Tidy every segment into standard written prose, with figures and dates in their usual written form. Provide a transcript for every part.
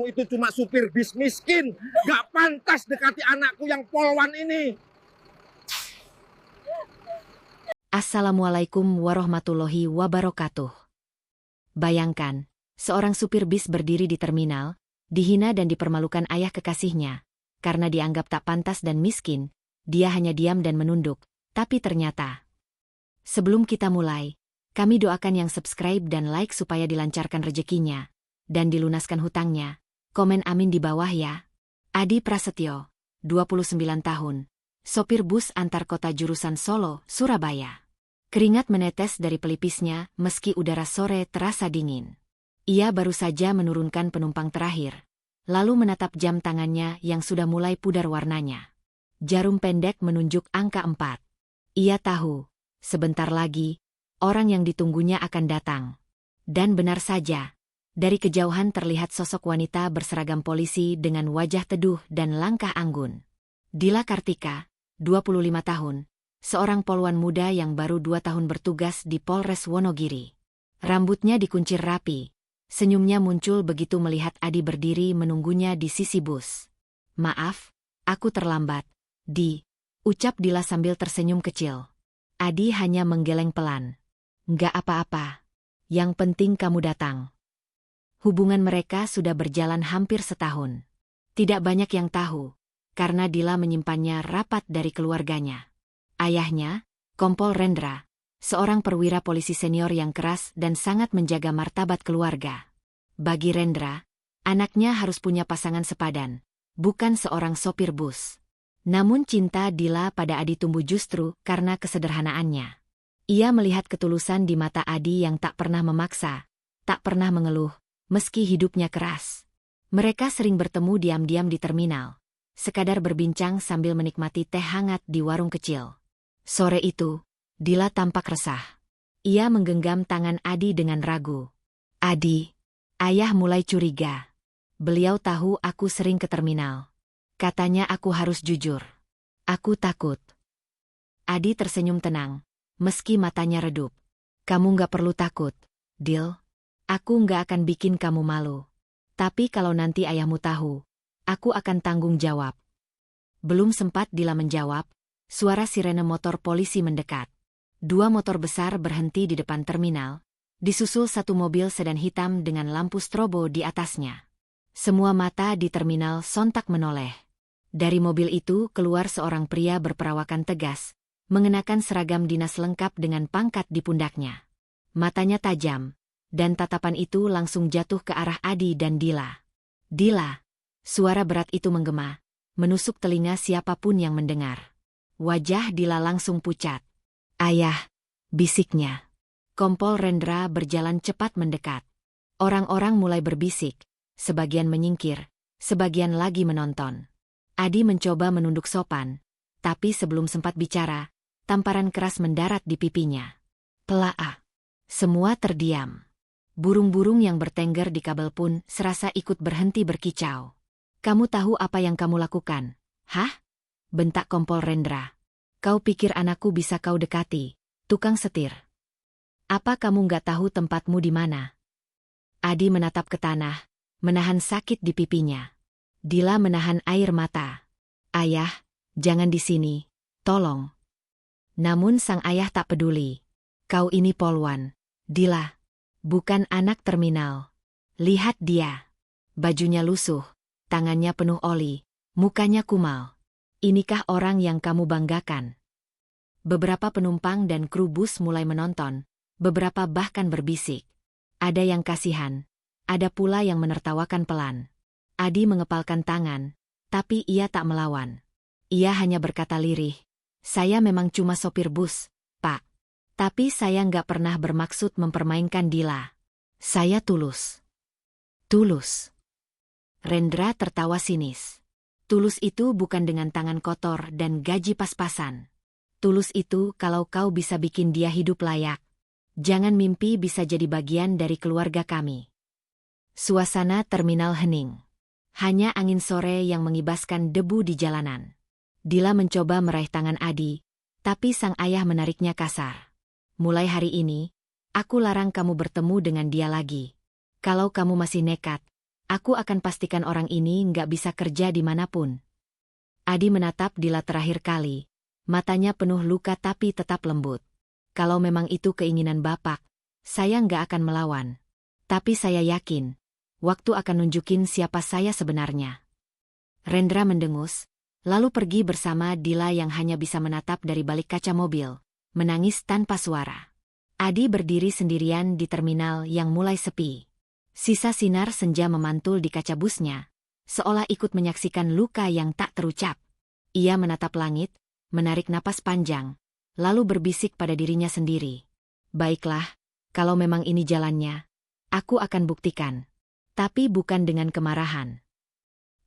kamu itu cuma supir bis miskin. Gak pantas dekati anakku yang polwan ini. Assalamualaikum warahmatullahi wabarakatuh. Bayangkan, seorang supir bis berdiri di terminal, dihina dan dipermalukan ayah kekasihnya. Karena dianggap tak pantas dan miskin, dia hanya diam dan menunduk. Tapi ternyata, sebelum kita mulai, kami doakan yang subscribe dan like supaya dilancarkan rezekinya dan dilunaskan hutangnya. Komen amin di bawah ya. Adi Prasetyo, 29 tahun, sopir bus antar kota jurusan Solo, Surabaya. Keringat menetes dari pelipisnya meski udara sore terasa dingin. Ia baru saja menurunkan penumpang terakhir, lalu menatap jam tangannya yang sudah mulai pudar warnanya. Jarum pendek menunjuk angka 4. Ia tahu, sebentar lagi, orang yang ditunggunya akan datang. Dan benar saja, dari kejauhan terlihat sosok wanita berseragam polisi dengan wajah teduh dan langkah anggun. Dila Kartika, 25 tahun, seorang polwan muda yang baru 2 tahun bertugas di Polres Wonogiri. Rambutnya dikuncir rapi, senyumnya muncul begitu melihat Adi berdiri menunggunya di sisi bus. "Maaf, aku terlambat, Di," ucap Dila sambil tersenyum kecil. Adi hanya menggeleng pelan. "Nggak apa-apa. Yang penting kamu datang." Hubungan mereka sudah berjalan hampir setahun. Tidak banyak yang tahu, karena Dila menyimpannya rapat dari keluarganya. Ayahnya, Kompol Rendra, seorang perwira polisi senior yang keras dan sangat menjaga martabat keluarga. Bagi Rendra, anaknya harus punya pasangan sepadan, bukan seorang sopir bus. Namun cinta Dila pada Adi tumbuh justru karena kesederhanaannya. Ia melihat ketulusan di mata Adi yang tak pernah memaksa, tak pernah mengeluh, meski hidupnya keras. Mereka sering bertemu diam-diam di terminal, sekadar berbincang sambil menikmati teh hangat di warung kecil. Sore itu, Dila tampak resah. Ia menggenggam tangan Adi dengan ragu. "Adi," ayah mulai curiga. "Beliau tahu aku sering ke terminal. Katanya aku harus jujur. Aku takut." Adi tersenyum tenang, meski matanya redup. "Kamu nggak perlu takut, Dil. Aku nggak akan bikin kamu malu. Tapi kalau nanti ayahmu tahu, aku akan tanggung jawab." Belum sempat Dila menjawab, suara sirene motor polisi mendekat. 2 motor besar berhenti di depan terminal, disusul 1 mobil sedan hitam dengan lampu strobo di atasnya. Semua mata di terminal sontak menoleh. Dari mobil itu keluar seorang pria berperawakan tegas, mengenakan seragam dinas lengkap dengan pangkat di pundaknya. Matanya tajam, dan tatapan itu langsung jatuh ke arah Adi dan Dila. "Dila!" Suara berat itu menggema, menusuk telinga siapapun yang mendengar. Wajah Dila langsung pucat. "Ayah!" bisiknya. Kompol Rendra berjalan cepat mendekat. Orang-orang mulai berbisik, sebagian menyingkir, sebagian lagi menonton. Adi mencoba menunduk sopan, tapi sebelum sempat bicara, tamparan keras mendarat di pipinya. "Pelaa!" Semua terdiam. Burung-burung yang bertengger di kabel pun serasa ikut berhenti berkicau. "Kamu tahu apa yang kamu lakukan? Hah?" bentak Kompol Rendra. "Kau pikir anakku bisa kau dekati, tukang setir? Apa kamu nggak tahu tempatmu di mana?" Adi menatap ke tanah, menahan sakit di pipinya. Dila menahan air mata. "Ayah, jangan di sini, tolong." Namun sang ayah tak peduli. "Kau ini polwan, Dila. Bukan anak terminal. Lihat dia. Bajunya lusuh, tangannya penuh oli, mukanya kumal. Inikah orang yang kamu banggakan?" Beberapa penumpang dan kru bus mulai menonton, beberapa bahkan berbisik. Ada yang kasihan, ada pula yang menertawakan pelan. Adi mengepalkan tangan, tapi ia tak melawan. Ia hanya berkata lirih, "Saya memang cuma sopir bus, Pak. Tapi saya nggak pernah bermaksud mempermainkan Dila. Saya tulus." "Tulus?" Rendra tertawa sinis. "Tulus itu bukan dengan tangan kotor dan gaji pas-pasan. Tulus itu kalau kau bisa bikin dia hidup layak. Jangan mimpi bisa jadi bagian dari keluarga kami." Suasana terminal hening. Hanya angin sore yang mengibaskan debu di jalanan. Dila mencoba meraih tangan Adi, tapi sang ayah menariknya kasar. "Mulai hari ini, aku larang kamu bertemu dengan dia lagi. Kalau kamu masih nekat, Aku akan pastikan orang ini nggak bisa kerja dimanapun. Adi menatap Dila terakhir kali. Matanya penuh luka tapi tetap lembut. Kalau memang itu keinginan Bapak, saya nggak akan melawan. Tapi saya yakin, waktu akan nunjukin siapa saya sebenarnya. Rendra mendengus, lalu pergi bersama Dila yang hanya bisa menatap dari balik kaca mobil, menangis tanpa suara. Adi berdiri sendirian di terminal yang mulai sepi. Sisa sinar senja memantul di kaca busnya, seolah ikut menyaksikan luka yang tak terucap. Ia menatap langit, menarik napas panjang, lalu berbisik pada dirinya sendiri. Baiklah, kalau memang ini jalannya, aku akan buktikan. Tapi bukan dengan kemarahan.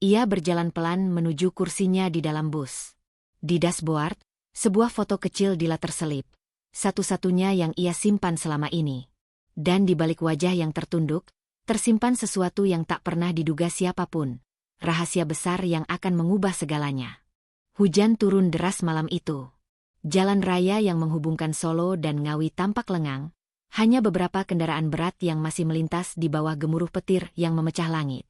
Ia berjalan pelan menuju kursinya di dalam bus. Di dashboard, sebuah foto kecil Dila terselip, satu-satunya yang ia simpan selama ini. Dan di balik wajah yang tertunduk, tersimpan sesuatu yang tak pernah diduga siapapun, rahasia besar yang akan mengubah segalanya. Hujan turun deras malam itu. Jalan raya yang menghubungkan Solo dan Ngawi tampak lengang, hanya beberapa kendaraan berat yang masih melintas di bawah gemuruh petir yang memecah langit.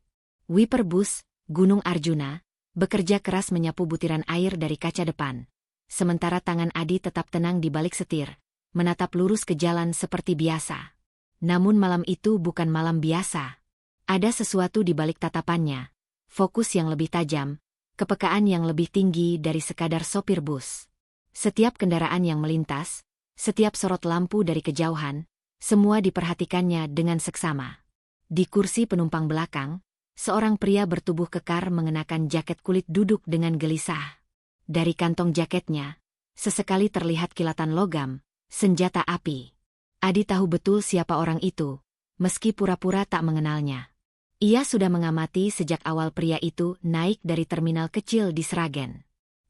Wiper bus, Gunung Arjuna, bekerja keras menyapu butiran air dari kaca depan. Sementara tangan Adi tetap tenang di balik setir, menatap lurus ke jalan seperti biasa. Namun malam itu bukan malam biasa. Ada sesuatu di balik tatapannya, fokus yang lebih tajam, kepekaan yang lebih tinggi dari sekadar sopir bus. Setiap kendaraan yang melintas, setiap sorot lampu dari kejauhan, semua diperhatikannya dengan seksama. Di kursi penumpang belakang, seorang pria bertubuh kekar mengenakan jaket kulit duduk dengan gelisah. Dari kantong jaketnya, sesekali terlihat kilatan logam, senjata api. Adi tahu betul siapa orang itu, meski pura-pura tak mengenalnya. Ia sudah mengamati sejak awal pria itu naik dari terminal kecil di Sragen.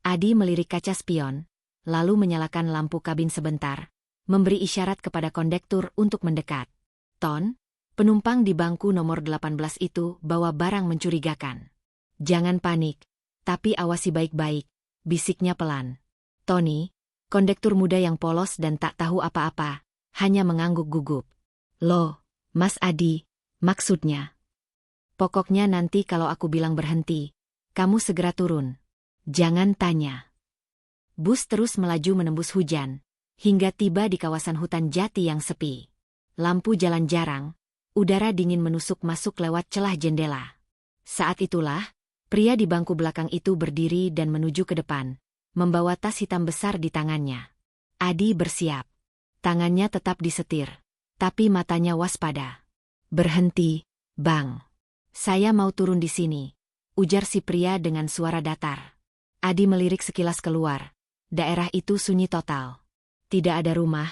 Adi melirik kaca spion, lalu menyalakan lampu kabin sebentar, memberi isyarat kepada kondektur untuk mendekat. Ton, penumpang di bangku nomor 18 itu bawa barang mencurigakan. Jangan panik, tapi awasi baik-baik, bisiknya pelan. Tony, kondektur muda yang polos dan tak tahu apa-apa, hanya mengangguk gugup. Loh, Mas Adi, maksudnya? Pokoknya nanti kalau aku bilang berhenti, kamu segera turun. Jangan tanya. Bus terus melaju menembus hujan, hingga tiba di kawasan hutan jati yang sepi. Lampu jalan jarang, udara dingin menusuk masuk lewat celah jendela. Saat itulah, pria di bangku belakang itu berdiri dan menuju ke depan, membawa tas hitam besar di tangannya. Adi bersiap. Tangannya tetap disetir, tapi matanya waspada. Berhenti, Bang. Saya mau turun di sini, ujar si pria dengan suara datar. Adi melirik sekilas keluar. Daerah itu sunyi total. Tidak ada rumah,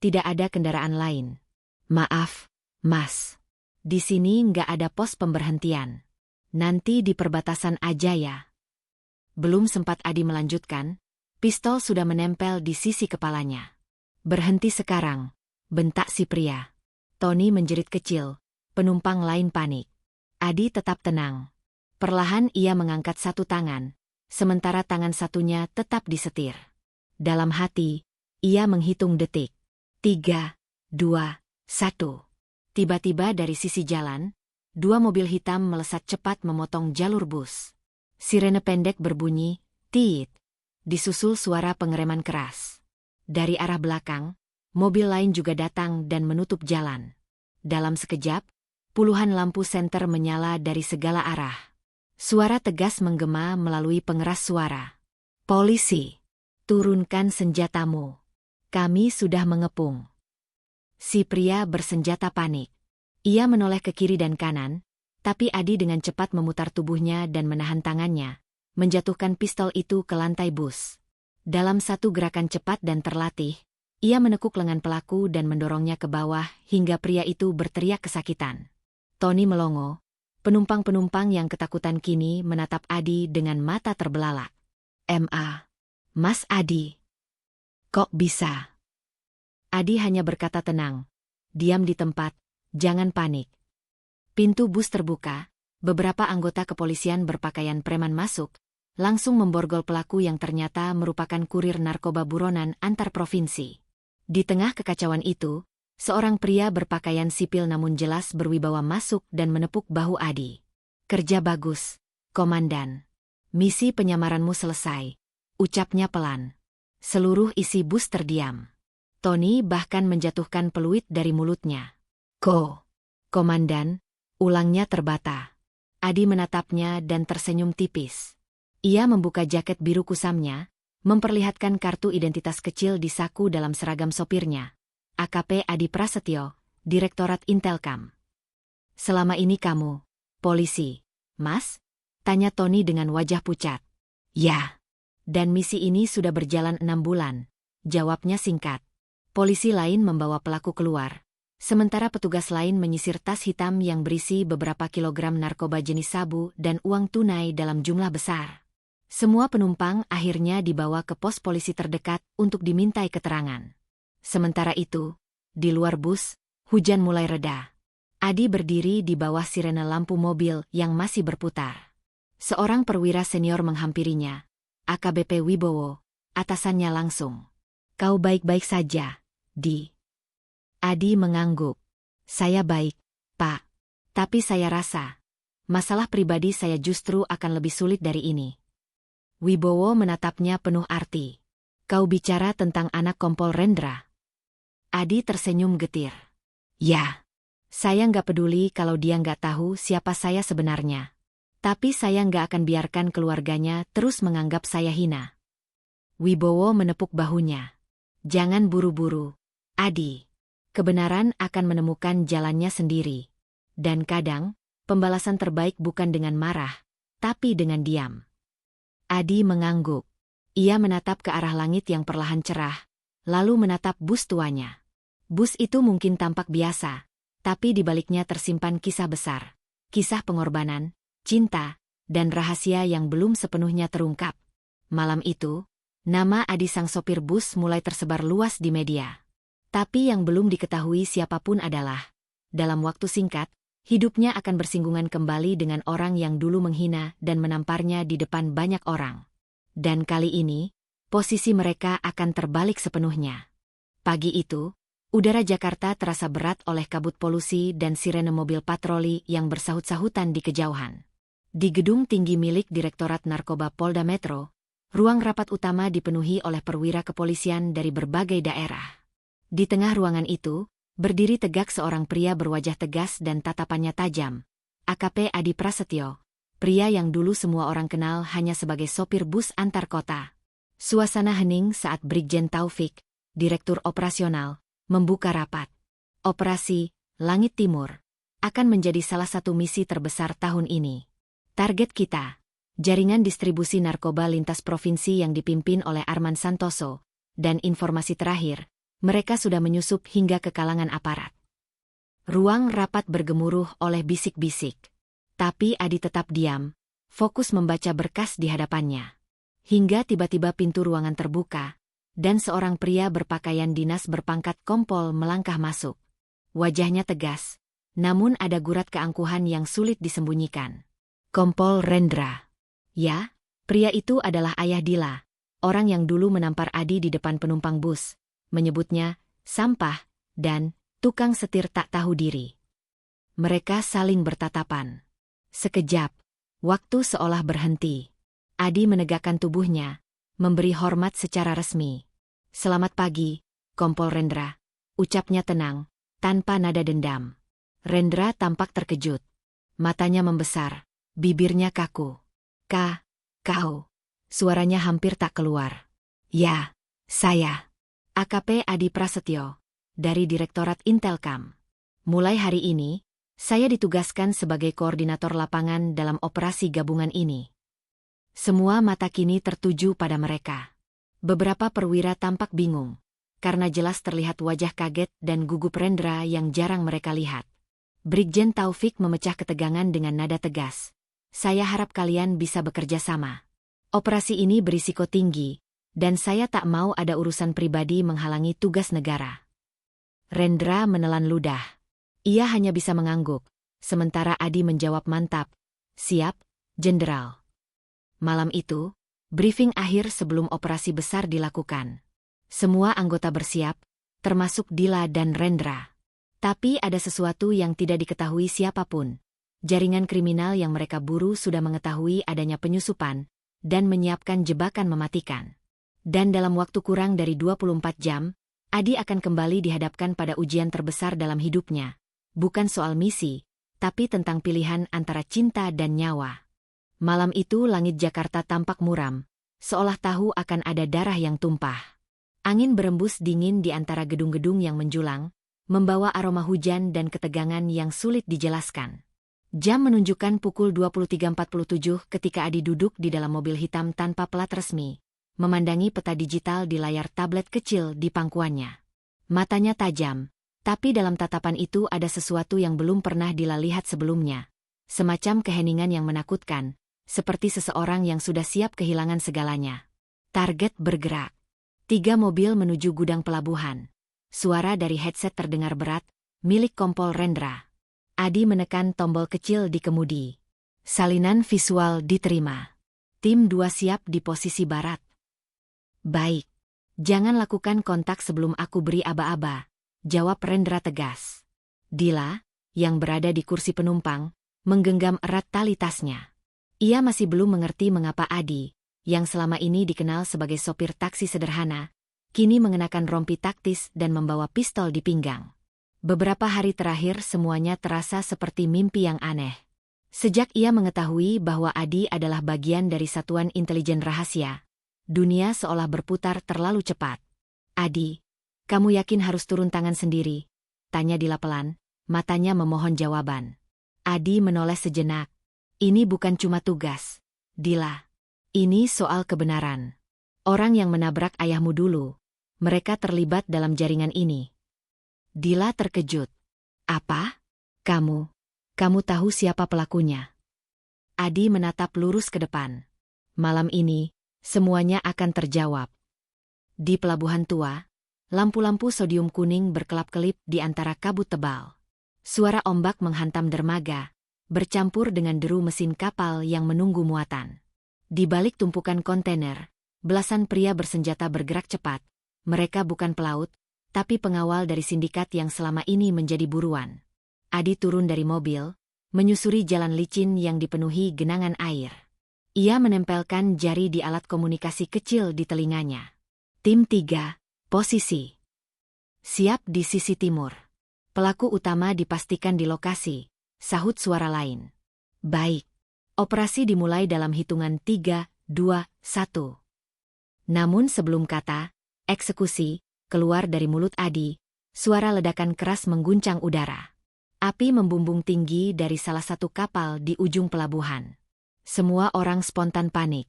tidak ada kendaraan lain. Maaf, Mas. Di sini nggak ada pos pemberhentian. Nanti di perbatasan aja ya. Belum sempat Adi melanjutkan, pistol sudah menempel di sisi kepalanya. Berhenti sekarang, bentak si pria. Tony menjerit kecil, penumpang lain panik. Adi tetap tenang. Perlahan ia mengangkat satu tangan, sementara tangan satunya tetap disetir. Dalam hati, ia menghitung detik. 3, 2, 1. Tiba-tiba dari sisi jalan, dua mobil hitam melesat cepat memotong jalur bus. Sirene pendek berbunyi, tiit. Disusul suara pengereman keras. Dari arah belakang, mobil lain juga datang dan menutup jalan. Dalam sekejap, puluhan lampu senter menyala dari segala arah. Suara tegas menggema melalui pengeras suara. Polisi, turunkan senjatamu. Kami sudah mengepung. Si pria bersenjata panik. Ia menoleh ke kiri dan kanan, tapi Adi dengan cepat memutar tubuhnya dan menahan tangannya, menjatuhkan pistol itu ke lantai bus. Dalam satu gerakan cepat dan terlatih, ia menekuk lengan pelaku dan mendorongnya ke bawah hingga pria itu berteriak kesakitan. Tony melongo. Penumpang-penumpang yang ketakutan kini menatap Adi dengan mata terbelalak. Mas Adi. Kok bisa? Adi hanya berkata tenang. Diam di tempat, jangan panik. Pintu bus terbuka, beberapa anggota kepolisian berpakaian preman masuk, langsung memborgol pelaku yang ternyata merupakan kurir narkoba buronan antar provinsi. Di tengah kekacauan itu, seorang pria berpakaian sipil namun jelas berwibawa masuk dan menepuk bahu Adi. Kerja bagus, Komandan. Misi penyamaranmu selesai, ucapnya pelan. Seluruh isi bus terdiam. Tony bahkan menjatuhkan peluit dari mulutnya. Komandan, ulangnya terbata. Adi menatapnya dan tersenyum tipis. Ia membuka jaket biru kusamnya, memperlihatkan kartu identitas kecil di saku dalam seragam sopirnya. AKP Adi Prasetyo, Direktorat Intelkam. Selama ini kamu, polisi, Mas? Tanya Tony dengan wajah pucat. Ya. Dan misi ini sudah berjalan 6 bulan. Jawabnya singkat. Polisi lain membawa pelaku keluar. Sementara petugas lain menyisir tas hitam yang berisi beberapa kilogram narkoba jenis sabu dan uang tunai dalam jumlah besar. Semua penumpang akhirnya dibawa ke pos polisi terdekat untuk dimintai keterangan. Sementara itu, di luar bus, hujan mulai reda. Adi berdiri di bawah sirene lampu mobil yang masih berputar. Seorang perwira senior menghampirinya. AKBP Wibowo, atasannya langsung. Kau baik-baik saja, Di? Adi mengangguk. Saya baik, Pak. Tapi saya rasa, masalah pribadi saya justru akan lebih sulit dari ini. Wibowo menatapnya penuh arti. Kau bicara tentang anak Kompol Rendra? Adi tersenyum getir. Ya, saya nggak peduli kalau dia nggak tahu siapa saya sebenarnya. Tapi saya nggak akan biarkan keluarganya terus menganggap saya hina. Wibowo menepuk bahunya. Jangan buru-buru, Adi. Kebenaran akan menemukan jalannya sendiri. Dan kadang, pembalasan terbaik bukan dengan marah, tapi dengan diam. Adi mengangguk. Ia menatap ke arah langit yang perlahan cerah, lalu menatap bus tuanya. Bus itu mungkin tampak biasa, tapi di baliknya tersimpan kisah besar. Kisah pengorbanan, cinta, dan rahasia yang belum sepenuhnya terungkap. Malam itu, nama Adi sang sopir bus mulai tersebar luas di media. Tapi yang belum diketahui siapapun adalah, dalam waktu singkat, hidupnya akan bersinggungan kembali dengan orang yang dulu menghina dan menamparnya di depan banyak orang. Dan kali ini, posisi mereka akan terbalik sepenuhnya. Pagi itu, udara Jakarta terasa berat oleh kabut polusi dan sirene mobil patroli yang bersahut-sahutan di kejauhan. Di gedung tinggi milik Direktorat Narkoba Polda Metro, ruang rapat utama dipenuhi oleh perwira kepolisian dari berbagai daerah. Di tengah ruangan itu, berdiri tegak seorang pria berwajah tegas dan tatapannya tajam. AKP Adi Prasetyo, pria yang dulu semua orang kenal hanya sebagai sopir bus antar kota. Suasana hening saat Brigjen Taufik, Direktur Operasional, membuka rapat. Operasi Langit Timur akan menjadi salah satu misi terbesar tahun ini. Target kita, jaringan distribusi narkoba lintas provinsi yang dipimpin oleh Arman Santoso, dan informasi terakhir, mereka sudah menyusup hingga ke kalangan aparat. Ruang rapat bergemuruh oleh bisik-bisik. Tapi Adi tetap diam, fokus membaca berkas di hadapannya. Hingga tiba-tiba pintu ruangan terbuka, dan seorang pria berpakaian dinas berpangkat kompol melangkah masuk. Wajahnya tegas, namun ada gurat keangkuhan yang sulit disembunyikan. Kompol Rendra. Ya, pria itu adalah ayah Dila, orang yang dulu menampar Adi di depan penumpang bus, menyebutnya sampah dan tukang setir tak tahu diri. Mereka saling bertatapan. Sekejap, waktu seolah berhenti. Adi menegakkan tubuhnya, memberi hormat secara resmi. Selamat pagi, Kompol Rendra, ucapnya tenang, tanpa nada dendam. Rendra tampak terkejut. Matanya membesar, bibirnya kaku. Kau. Suaranya hampir tak keluar. Ya, saya. AKP Adi Prasetyo, dari Direktorat Intelkam. Mulai hari ini, saya ditugaskan sebagai koordinator lapangan dalam operasi gabungan ini. Semua mata kini tertuju pada mereka. Beberapa perwira tampak bingung, karena jelas terlihat wajah kaget dan gugup Rendra yang jarang mereka lihat. Brigjen Taufik memecah ketegangan dengan nada tegas. Saya harap kalian bisa bekerja sama. Operasi ini berisiko tinggi, dan saya tak mau ada urusan pribadi menghalangi tugas negara. Rendra menelan ludah. Ia hanya bisa mengangguk, sementara Adi menjawab mantap. Siap, Jenderal. Malam itu, briefing akhir sebelum operasi besar dilakukan. Semua anggota bersiap, termasuk Dila dan Rendra. Tapi ada sesuatu yang tidak diketahui siapapun. Jaringan kriminal yang mereka buru sudah mengetahui adanya penyusupan dan menyiapkan jebakan mematikan. Dan dalam waktu kurang dari 24 jam, Adi akan kembali dihadapkan pada ujian terbesar dalam hidupnya. Bukan soal misi, tapi tentang pilihan antara cinta dan nyawa. Malam itu langit Jakarta tampak muram, seolah tahu akan ada darah yang tumpah. Angin berembus dingin di antara gedung-gedung yang menjulang, membawa aroma hujan dan ketegangan yang sulit dijelaskan. Jam menunjukkan pukul 23.47 ketika Adi duduk di dalam mobil hitam tanpa plat resmi, memandangi peta digital di layar tablet kecil di pangkuannya. Matanya tajam, tapi dalam tatapan itu ada sesuatu yang belum pernah Dila lihat sebelumnya. Semacam keheningan yang menakutkan, seperti seseorang yang sudah siap kehilangan segalanya. Target bergerak. 3 mobil menuju gudang pelabuhan. Suara dari headset terdengar berat, milik Kompol Rendra. Adi menekan tombol kecil di kemudi. Salinan visual diterima. Tim 2 siap di posisi barat. Baik. Jangan lakukan kontak sebelum aku beri aba-aba, jawab Rendra tegas. Dila, yang berada di kursi penumpang, menggenggam erat tali tasnya. Ia masih belum mengerti mengapa Adi, yang selama ini dikenal sebagai sopir taksi sederhana, kini mengenakan rompi taktis dan membawa pistol di pinggang. Beberapa hari terakhir semuanya terasa seperti mimpi yang aneh. Sejak ia mengetahui bahwa Adi adalah bagian dari satuan intelijen rahasia, dunia seolah berputar terlalu cepat. Adi, kamu yakin harus turun tangan sendiri? Tanya Dila pelan, matanya memohon jawaban. Adi menoleh sejenak. Ini bukan cuma tugas, Dila. Ini soal kebenaran. Orang yang menabrak ayahmu dulu, mereka terlibat dalam jaringan ini. Dila terkejut. Apa? Kamu tahu siapa pelakunya? Adi menatap lurus ke depan. Malam ini, semuanya akan terjawab. Di pelabuhan tua, lampu-lampu sodium kuning berkelap-kelip di antara kabut tebal. Suara ombak menghantam dermaga, bercampur dengan deru mesin kapal yang menunggu muatan. Di balik tumpukan kontainer, belasan pria bersenjata bergerak cepat. Mereka bukan pelaut, tapi pengawal dari sindikat yang selama ini menjadi buruan. Adi turun dari mobil, menyusuri jalan licin yang dipenuhi genangan air. Ia menempelkan jari di alat komunikasi kecil di telinganya. Tim 3, posisi. Siap di sisi timur. Pelaku utama dipastikan di lokasi, sahut suara lain. Baik. Operasi dimulai dalam hitungan 3, 2, 1. Namun sebelum kata eksekusi keluar dari mulut Adi, suara ledakan keras mengguncang udara. Api membumbung tinggi dari salah satu kapal di ujung pelabuhan. Semua orang spontan panik.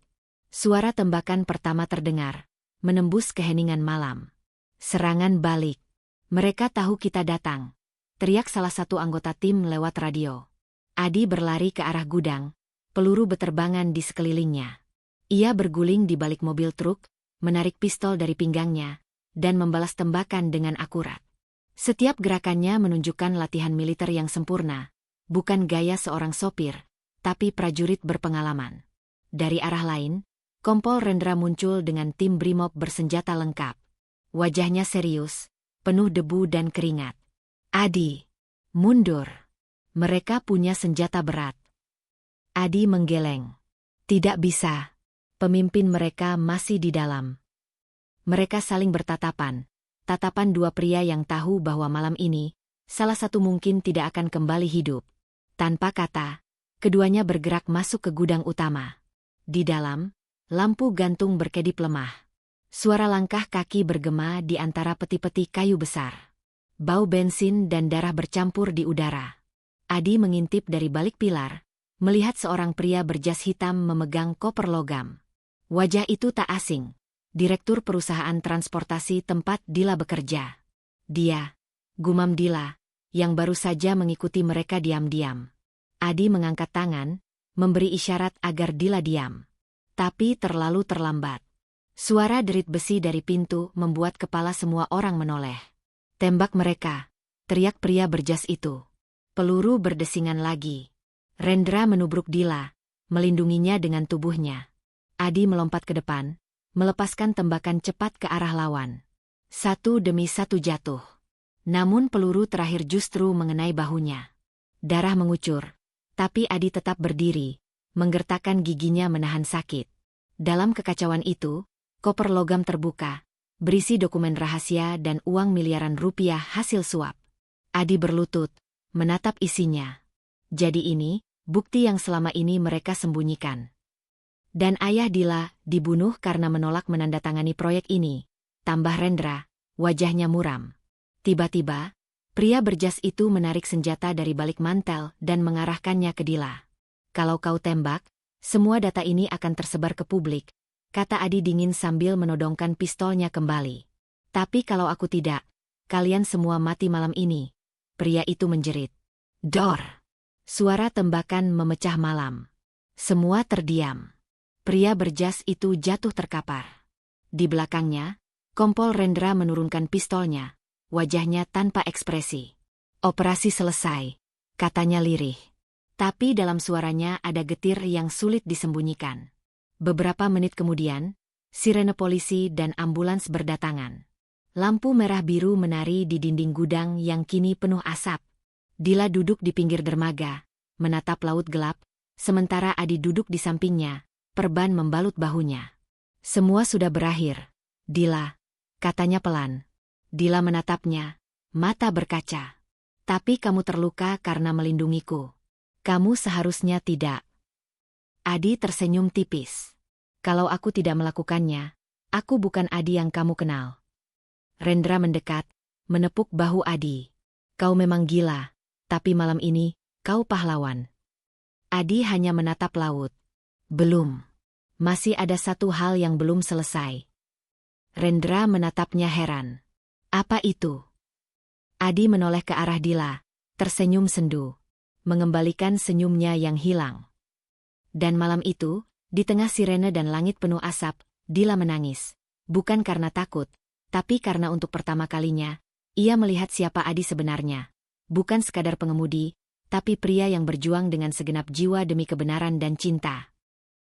Suara tembakan pertama terdengar, menembus keheningan malam. Serangan balik. Mereka tahu kita datang, teriak salah satu anggota tim lewat radio. Adi berlari ke arah gudang, peluru beterbangan di sekelilingnya. Ia berguling di balik mobil truk, menarik pistol dari pinggangnya, dan membalas tembakan dengan akurat. Setiap gerakannya menunjukkan latihan militer yang sempurna, bukan gaya seorang sopir, tapi prajurit berpengalaman. Dari arah lain, Kompol Rendra muncul dengan tim Brimob bersenjata lengkap. Wajahnya serius, penuh debu dan keringat. Adi, mundur. Mereka punya senjata berat. Adi menggeleng. Tidak bisa. Pemimpin mereka masih di dalam. Mereka saling bertatapan, tatapan dua pria yang tahu bahwa malam ini, salah satu mungkin tidak akan kembali hidup. Tanpa kata, keduanya bergerak masuk ke gudang utama. Di dalam, lampu gantung berkedip lemah. Suara langkah kaki bergema di antara peti-peti kayu besar. Bau bensin dan darah bercampur di udara. Adi mengintip dari balik pilar, melihat seorang pria berjas hitam memegang koper logam. Wajah itu tak asing. Direktur perusahaan transportasi tempat Dila bekerja. Dia, gumam Dila, yang baru saja mengikuti mereka diam-diam. Adi mengangkat tangan, memberi isyarat agar Dila diam. Tapi terlalu terlambat. Suara derit besi dari pintu membuat kepala semua orang menoleh. Tembak mereka, teriak pria berjas itu. Peluru berdesingan lagi. Rendra menubruk Dila, melindunginya dengan tubuhnya. Adi melompat ke depan, melepaskan tembakan cepat ke arah lawan. Satu demi satu jatuh. Namun peluru terakhir justru mengenai bahunya. Darah mengucur, Tapi Adi tetap berdiri, menggertakkan giginya menahan sakit. Dalam kekacauan itu, koper logam terbuka, berisi dokumen rahasia dan uang miliaran rupiah hasil suap. Adi berlutut, menatap isinya. Jadi ini, bukti yang selama ini mereka sembunyikan. Dan ayah Dila dibunuh karena menolak menandatangani proyek ini, tambah Rendra, wajahnya muram. Tiba-tiba, pria berjas itu menarik senjata dari balik mantel dan mengarahkannya ke Dila. Kalau kau tembak, semua data ini akan tersebar ke publik, kata Adi dingin sambil menodongkan pistolnya kembali. Tapi kalau aku tidak, kalian semua mati malam ini, pria itu menjerit. Dor! Suara tembakan memecah malam. Semua terdiam. Pria berjas itu jatuh terkapar. Di belakangnya, Kompol Rendra menurunkan pistolnya. Wajahnya tanpa ekspresi. Operasi selesai, katanya lirih. Tapi dalam suaranya ada getir yang sulit disembunyikan. Beberapa menit kemudian, sirene polisi dan ambulans berdatangan. Lampu merah biru menari di dinding gudang yang kini penuh asap. Dila duduk di pinggir dermaga, menatap laut gelap, sementara Adi duduk di sampingnya, perban membalut bahunya. Semua sudah berakhir, Dila, katanya pelan. Dila menatapnya, mata berkaca. Tapi kamu terluka karena melindungiku. Kamu seharusnya tidak. Adi tersenyum tipis. Kalau aku tidak melakukannya, aku bukan Adi yang kamu kenal. Rendra mendekat, menepuk bahu Adi. Kau memang gila, tapi malam ini, kau pahlawan. Adi hanya menatap laut. Belum. Masih ada satu hal yang belum selesai. Rendra menatapnya heran. Apa itu? Adi menoleh ke arah Dila, tersenyum sendu, mengembalikan senyumnya yang hilang. Dan malam itu, di tengah sirene dan langit penuh asap, Dila menangis. Bukan karena takut, tapi karena untuk pertama kalinya, ia melihat siapa Adi sebenarnya. Bukan sekadar pengemudi, tapi pria yang berjuang dengan segenap jiwa demi kebenaran dan cinta.